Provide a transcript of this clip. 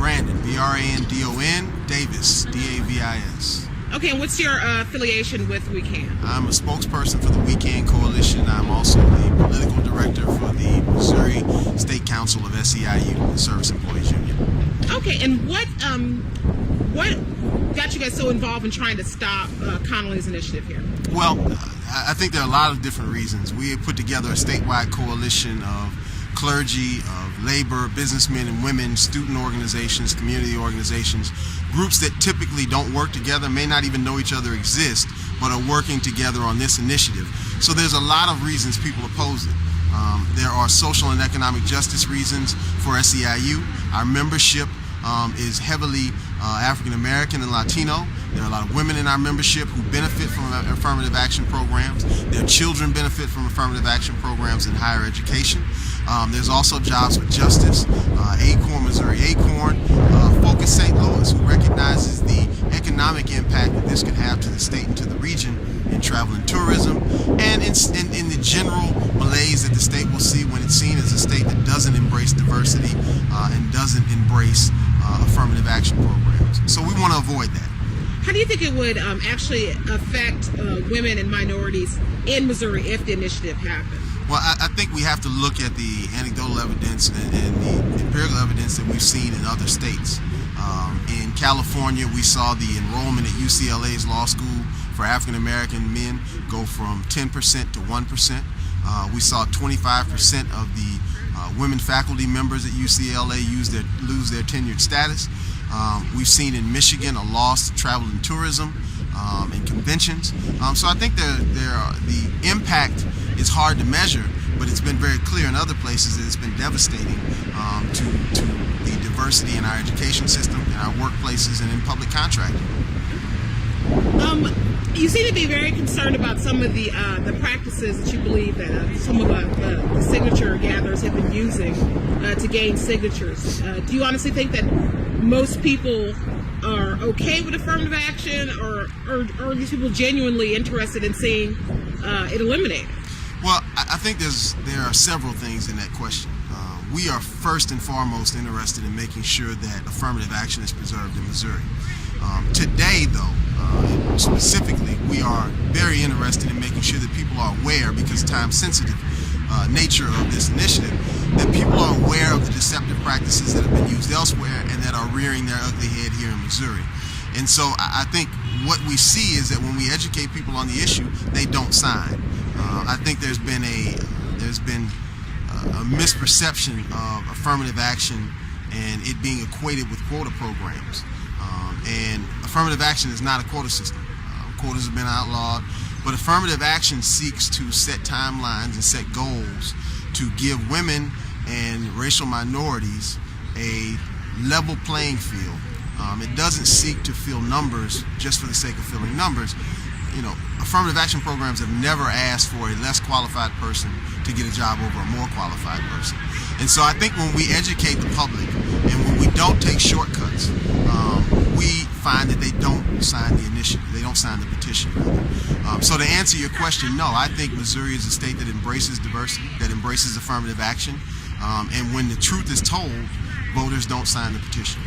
Brandon, B-R-A-N-D-O-N, Davis, D-A-V-I-S. Okay, and what's your affiliation with WeCAN? I'm a spokesperson for the WeCAN Coalition. I'm also the political director for the Missouri State Council of SEIU, the Service Employees Union. Okay, and what got you guys so involved in trying to stop Connolly's initiative here? Well, I think there are a lot of different reasons. We have put together a statewide coalition of clergy, of labor, businessmen and women, student organizations, community organizations, groups that typically don't work together, may not even know each other exist, but are working together on this initiative. So there's a lot of reasons people oppose it. There are social and economic justice reasons for SEIU. Our membership is heavily African American and Latino. There are a lot of women in our membership who benefit from affirmative action programs. Their children benefit from affirmative action programs in higher education. There's also Jobs with Justice, ACORN, Missouri ACORN, Focus St. Louis, who recognizes the economic impact that this could have to the state and to the region in travel and tourism, and in the general malaise that the state will see when it's seen as a state that doesn't embrace diversity and doesn't embrace affirmative action programs. So we want to avoid that. How do you think it would actually affect women and minorities in Missouri if the initiative happened? Well, I think we have to look at the anecdotal evidence and the empirical evidence that we've seen in other states. In California, we saw the enrollment at UCLA's law school for African American men go from 10% to 1%. We saw 25% of the women faculty members at UCLA lose their tenured status. We've seen in Michigan a loss to travel and tourism and conventions. So I think the impact is hard to measure, but it's been very clear in other places that it's been devastating to the diversity in our education system, in our workplaces, and in public contracting. You seem to be very concerned about some of the practices that you believe that some of the signature gatherers have been using to gain signatures. Do you honestly think that most people are okay with affirmative action, or are these people genuinely interested in seeing it eliminated? Well, I think there are several things in that question. We are first and foremost interested in making sure that affirmative action is preserved in Missouri. Today, though, specifically, we are very interested in making sure that people are aware, because time-sensitive nature of this initiative, that people are aware of the deceptive practices that have been used elsewhere and that are rearing their ugly head here in Missouri. And so I think what we see is that when we educate people on the issue, they don't sign. I think there's been a misperception of affirmative action and it being equated with quota programs. And affirmative action is not a quota system. Quotas have been outlawed, but affirmative action seeks to set timelines and set goals to give women and racial minorities a level playing field. It doesn't seek to fill numbers just for the sake of filling numbers. You know, affirmative action programs have never asked for a less qualified person to get a job over a more qualified person. And so I think when we educate the public and when we don't take shortcuts, we find that they don't sign the initiative, they don't sign the petition. So to answer your question, no, I think Missouri is a state that embraces diversity, that embraces affirmative action, and when the truth is told, voters don't sign the petition.